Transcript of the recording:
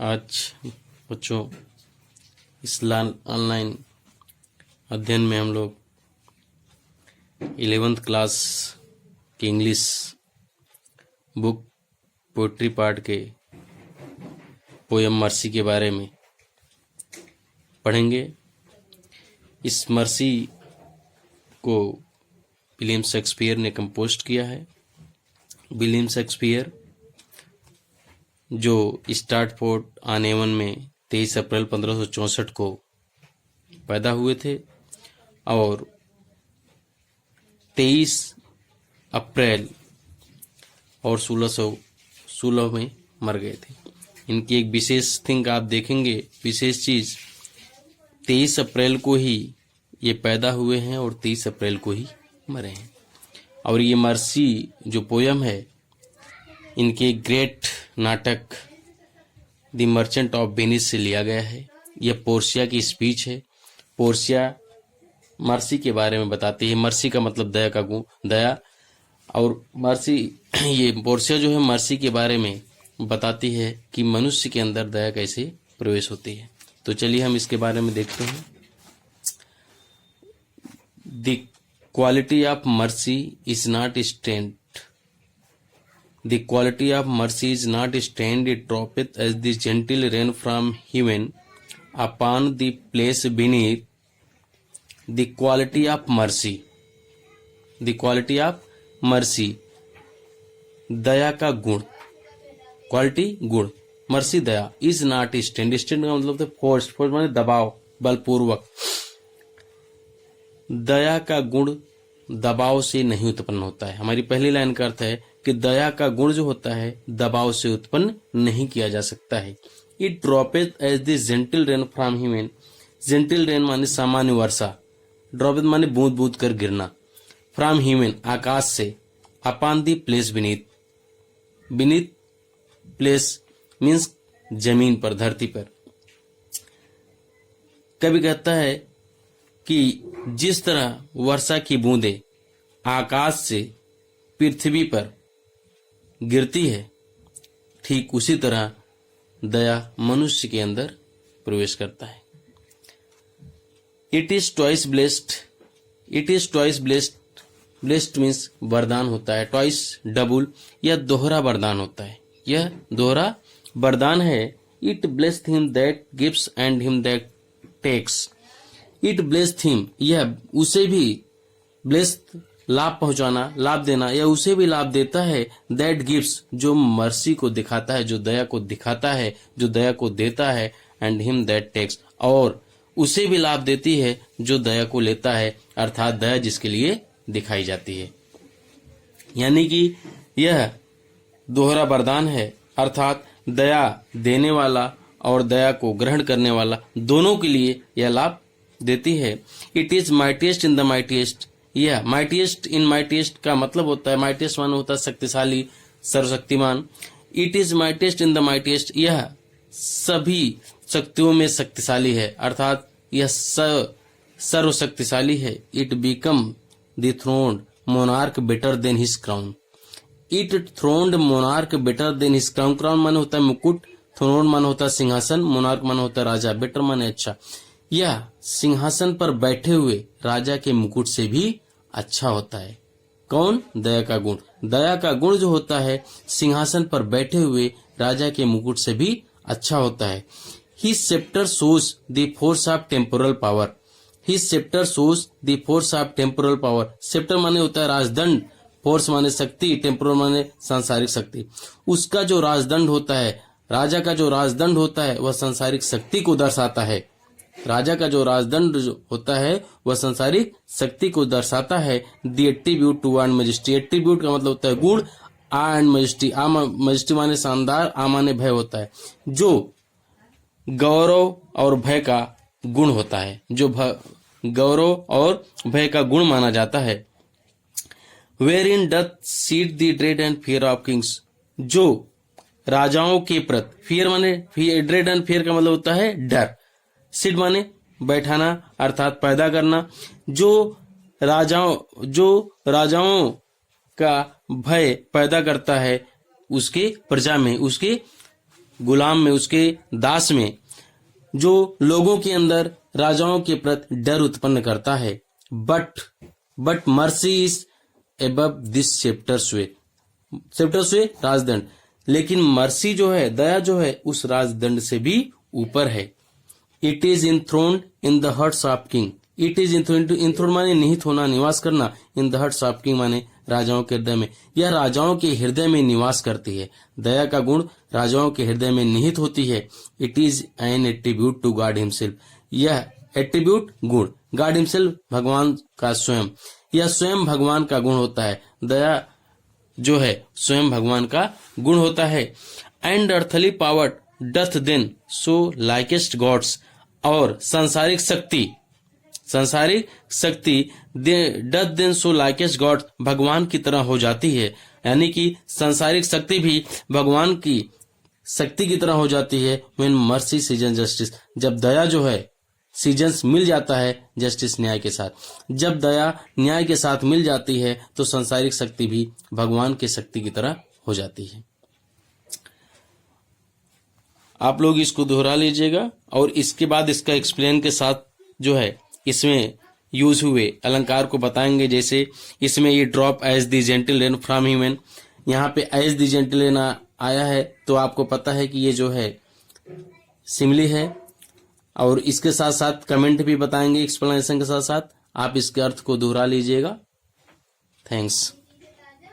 आज बच्चों इस ऑनलाइन अध्ययन में हम लोग 11th क्लास की इंग्लिश बुक पोएट्री पार्ट के पोयम मर्सी के बारे में पढ़ेंगे। इस मर्सी को विलियम शेक्सपियर ने कंपोज किया है। विलियम शेक्सपियर जो स्टार्टफोर्ड ऑन एवन में 23 अप्रैल 1564 को पैदा हुए थे और 23 अप्रैल और 1616 में मर गए थे। इनकी एक विशेष थिंग आप देखेंगे, विशेष चीज 23 अप्रैल को ही ये पैदा हुए हैं और 23 अप्रैल को ही मरे हैं। और ये मर्सी जो पोयम है इनके ग्रेट नाटक द मर्चेंट ऑफ वेनिस से लिया गया है। यह पोर्शिया की स्पीच है। पोर्शिया मर्सी के बारे में बताती है। मर्सी का मतलब दया का गुण, दया। और मर्सी ये पोर्शिया जो है मर्सी के बारे में बताती है कि मनुष्य के अंदर दया कैसे प्रवेश होती है। तो चलिए हम इसके बारे में देखते हैं। The quality of mercy is not stand The quality of mercy is not stained, it droppeth as the gentle rain from heaven upon the place beneath. The quality of mercy, the quality of mercy, दया का गुण, quality गुण, mercy Daya, is not stand, stand का मतलब force, force माने दबाव, बलपूर्वक। दया का गुण दबाव से नहीं उत्पन्न होता है। हमारी पहली लाइन का अर्थ है कि दया का गुण जो होता है दबाव से उत्पन्न नहीं किया जा सकता है। It droppeth as the gentle rain from heaven. Gentle rain माने सामान्य वर्षा, ड्रॉपेथ माने बूंद बूंद कर गिरना, फ्रॉम हेवन आकाश से, upon the place beneath, beneath place means जमीन पर, धरती पर। कभी कहता है कि जिस तरह वर्षा की बूंदें आकाश से पृथ्वी पर गिरती है, ठीक उसी तरह दया मनुष्य के अंदर प्रवेश करता है। It is twice blessed, it is twice blessed, blessed means वरदान होता है, ट्वाइस डबल, यह दोहरा वरदान होता है, यह दोहरा वरदान है। It blessed him that gives and him that takes. It blessed him, यह उसे भी ब्लेस्ड लाभ पहुंचाना, लाभ देना, यह उसे भी लाभ देता है। दैट गिव्स, जो मर्सी को दिखाता है, जो दया को दिखाता है, जो दया को देता है। एंड हिम दैट टेक्स, और उसे भी लाभ देती है जो दया को लेता है, अर्थात दया जिसके लिए दिखाई जाती है। यानी कि यह दोहरा वरदान है, अर्थात दया देने वाला और दया को ग्रहण करने वाला दोनों के लिए यह लाभ देती है। It is mightiest in the mightiest, यह माइटिएस्ट इन माइटिएस्ट का मतलब होता है, माइटिएस्ट मान होता है शक्तिशाली, सर्वशक्तिमान। It is mightiest in the mightiest, यह सभी शक्तियों में शक्तिशाली है, अर्थात यह सर्वशक्तिशाली है। It become the throned monarch better than his crown. It throned monarch better than his crown. Crown मान होता है मुकुट, थ्रोन मान होता है सिंहासन, मोनार्क मान होता है राजा, बेटर मान अच्छा। यह सिंहासन पर बैठे हुए राजा के मुकुट से भी अच्छा होता है। कौन? दया का गुण। दया का गुण जो होता है सिंहासन पर बैठे हुए राजा के मुकुट से भी अच्छा होता है। His scepter shows the force of temporal power. His scepter shows the force of temporal power. Scepter माने होता है राजदंड, फोर्स माने शक्ति, टेम्पोरल माने सांसारिक शक्ति। उसका जो राजदंड होता है, राजा का जो राजदंड होता है वह सांसारिक शक्ति को दर्शाता है। राजा का जो राजदंड होता है वह सांसारिक शक्ति को दर्शाता है। The attribute to and majesty, attribute का मतलब होता है गुण, awe and majesty, awe majesty माने शानदार, आ माने भय होता है, जो गौरव और भय का गुण होता है, जो गौरव और भय का गुण माना जाता है। Wherein doth sit the dread and fear of kings, जो राजाओं के प्रति, फियर माने ड्रेड एंड फियर का मतलब होता है डर, सिट माने बैठाना अर्थात पैदा करना, जो राजाओं का भय पैदा करता है उसके प्रजा में, उसके गुलाम में, उसके दास में, जो लोगों के अंदर राजाओं के प्रति डर उत्पन्न करता है। But mercy is above this sceptred sway राजदंड, लेकिन मर्सी जो है, दया जो है, उस राजदंड से भी ऊपर है। It is enthroned in the hearts of king, it is enthroned माने निहित होना, निवास करना, in the hearts of king माने राजाओं के हृदय में, यह राजाओं के हृदय में निवास करती है। दया का गुण राजाओं के हृदय में निहित होती है। It is an attribute to God himself, यह एट्रीब्यूट गुण गॉड हिमसेल्फ भगवान का स्वयं, यह स्वयं भगवान का गुण होता है। दया जो है स्वयं भगवान का गुण होता है। And earthly power doth then show likest God's, और सांसारिक शक्ति doth then show likest God भगवान की तरह हो जाती है। यानी कि सांसारिक शक्ति भी भगवान की शक्ति की तरह हो जाती है। व्हेन मर्सी सीजन जस्टिस, जब दया जो है सीजन्स मिल जाता है जस्टिस न्याय के साथ, जब दया न्याय के साथ मिल जाती है तो सांसारिक शक्ति भी भगवान की शक्ति की तरह हो जाती है। आप लोग इसको दोहरा लीजिएगा और इसके बाद इसका एक्सप्लेन के साथ जो है इसमें यूज हुए अलंकार को बताएंगे। जैसे इसमें ये drop as the gentle rain from human, यहाँ पे एज द जेंटल रेन आया है तो आपको पता है कि ये जो है सिमिली है, और इसके साथ साथ कमेंट भी बताएंगे एक्सप्लेनेशन के साथ साथ। आप इसके अर्थ को दोहरा लीजिएगा। थैंक्स।